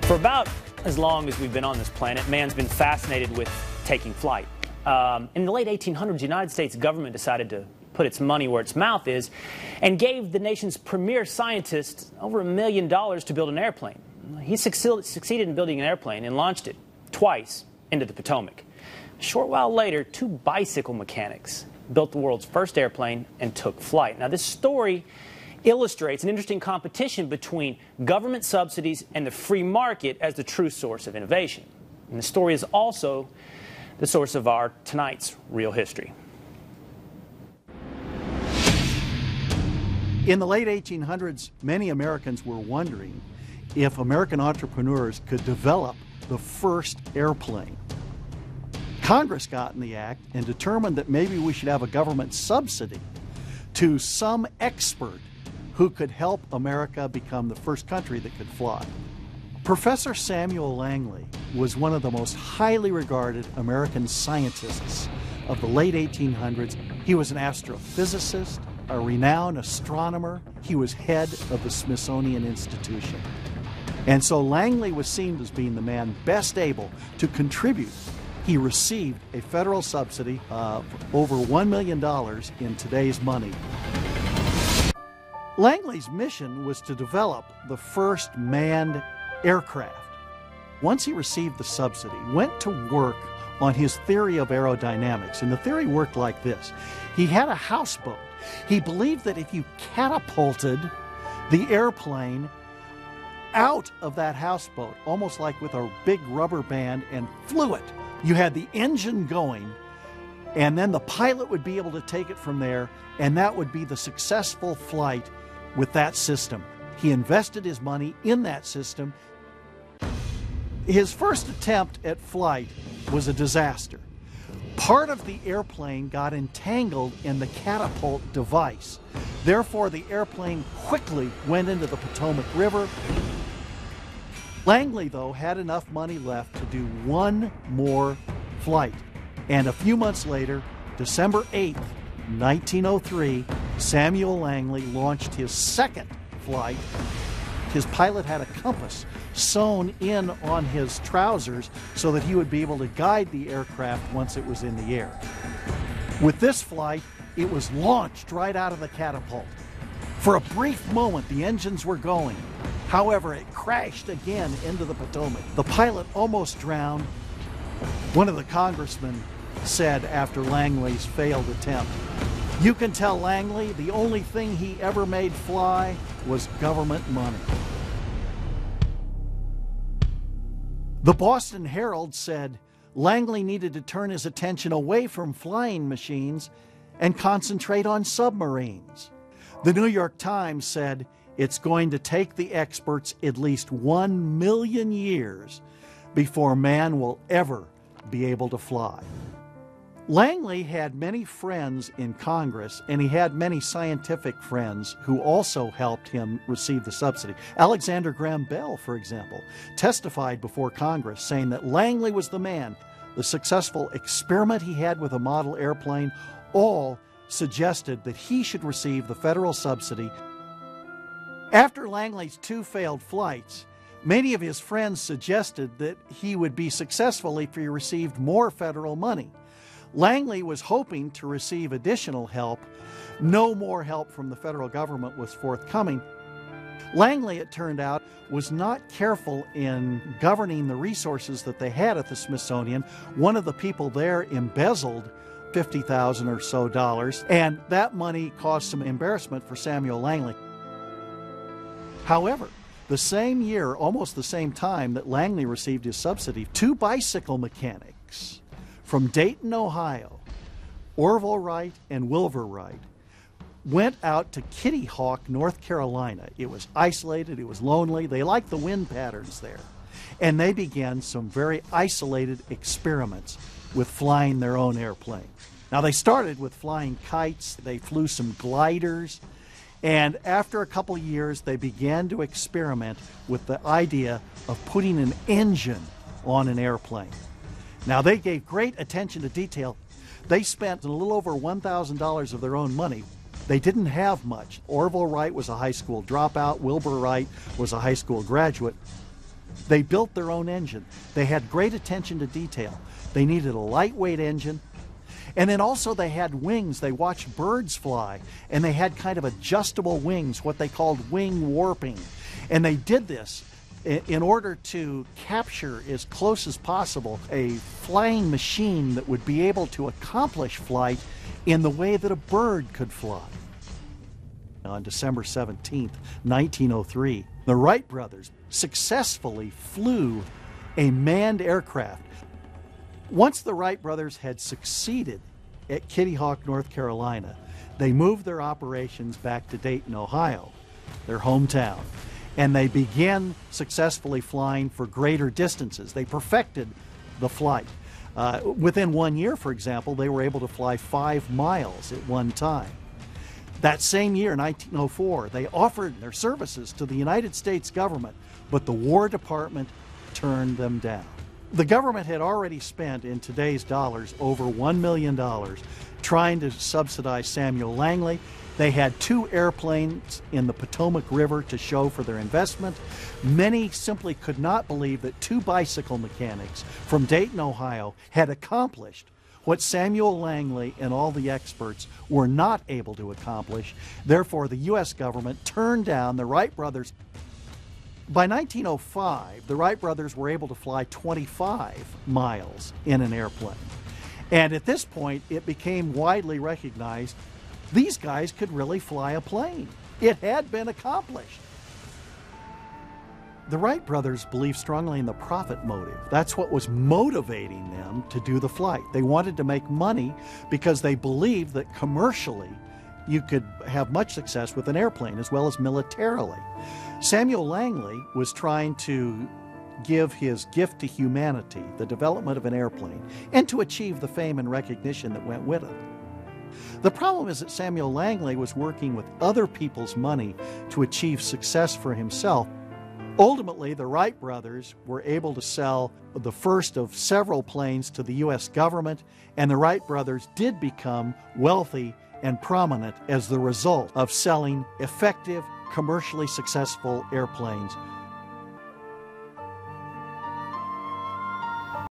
For about as long as we've been on this planet, man's been fascinated with taking flight. In the late 1800s, the United States government decided to put its money where its mouth is and gave the nation's premier scientist over $1 million to build an airplane. He succeeded in building an airplane and launched it twice into the Potomac. A short while later, two bicycle mechanics built the world's first airplane and took flight. Now, this story illustrates an interesting competition between government subsidies and the free market as the true source of innovation. And the story is also the source of our tonight's real history. In the late 1800s, many Americans were wondering if American entrepreneurs could develop the first airplane. Congress got in the act and determined that maybe we should have a government subsidy to some expert who could help America become the first country that could fly. Professor Samuel Langley was one of the most highly regarded American scientists of the late 1800s. He was an astrophysicist, a renowned astronomer. He was head of the Smithsonian Institution. And so Langley was seen as being the man best able to contribute. He received a federal subsidy of over $1 million in today's money. Langley's mission was to develop the first manned aircraft. Once he received the subsidy, went to work on his theory of aerodynamics. And the theory worked like this. He had a houseboat. He believed that if you catapulted the airplane out of that houseboat, almost like with a big rubber band, and flew it, you had the engine going, and then the pilot would be able to take it from there, and that would be the successful flight with that system. He invested his money in that system. His first attempt at flight was a disaster. Part of the airplane got entangled in the catapult device. Therefore, the airplane quickly went into the Potomac River. Langley, though, had enough money left to do one more flight. And a few months later, December 8th, 1903, Samuel Langley launched his second flight. His pilot had a compass sewn in on his trousers so that he would be able to guide the aircraft once it was in the air. With this flight, it was launched right out of the catapult. For a brief moment, the engines were going. However, it crashed again into the Potomac. The pilot almost drowned. One of the congressmen said after Langley's failed attempt, "You can tell Langley the only thing he ever made fly was government money." The Boston Herald said Langley needed to turn his attention away from flying machines and concentrate on submarines. The New York Times said it's going to take the experts at least 1 million years before man will ever be able to fly. Langley had many friends in Congress, and he had many scientific friends who also helped him receive the subsidy. Alexander Graham Bell, for example, testified before Congress saying that Langley was the man. The successful experiment he had with a model airplane all suggested that he should receive the federal subsidy. After Langley's 2 failed flights, many of his friends suggested that he would be successful if he received more federal money. Langley was hoping to receive additional help. No more help from the federal government was forthcoming. Langley, it turned out, was not careful in governing the resources that they had at the Smithsonian. One of the people there embezzled $50,000 or so, and that money caused some embarrassment for Samuel Langley. However, the same year, almost the same time that Langley received his subsidy, 2 bicycle mechanics from Dayton, Ohio, Orville Wright and Wilbur Wright, went out to Kitty Hawk, North Carolina. It was isolated, it was lonely, they liked the wind patterns there. And they began some very isolated experiments with flying their own airplane. Now, they started with flying kites, they flew some gliders, and after a couple of years, they began to experiment with the idea of putting an engine on an airplane. Now, they gave great attention to detail. They spent a little over $1,000 of their own money. They didn't have much. Orville Wright was a high school dropout. Wilbur Wright was a high school graduate. They built their own engine. They had great attention to detail. They needed a lightweight engine. And then also they had wings. They watched birds fly, and they had kind of adjustable wings, what they called wing warping. And they did this in order to capture as close as possible a flying machine that would be able to accomplish flight in the way that a bird could fly. On December 17th, 1903, the Wright brothers successfully flew a manned aircraft. Once the Wright brothers had succeeded at Kitty Hawk, North Carolina, they moved their operations back to Dayton, Ohio, their hometown, and they began successfully flying for greater distances. They perfected the flight. Within 1 year, for example, they were able to fly 5 miles at one time. That same year, 1904, they offered their services to the United States government, but the War Department turned them down. The government had already spent, in today's dollars, over $1 million trying to subsidize Samuel Langley. They had 2 airplanes in the Potomac River to show for their investment. Many simply could not believe that 2 bicycle mechanics from Dayton, Ohio, had accomplished what Samuel Langley and all the experts were not able to accomplish. Therefore, the U.S. government turned down the Wright brothers. By 1905, the Wright brothers were able to fly 25 miles in an airplane. And at this point, it became widely recognized these guys could really fly a plane. It had been accomplished. The Wright brothers believed strongly in the profit motive. That's what was motivating them to do the flight. They wanted to make money because they believed that commercially you could have much success with an airplane as well as militarily. Samuel Langley was trying to give his gift to humanity, the development of an airplane, and to achieve the fame and recognition that went with it. The problem is that Samuel Langley was working with other people's money to achieve success for himself. Ultimately, the Wright brothers were able to sell the first of several planes to the U.S. government, and the Wright brothers did become wealthy and prominent as the result of selling effective, commercially successful airplanes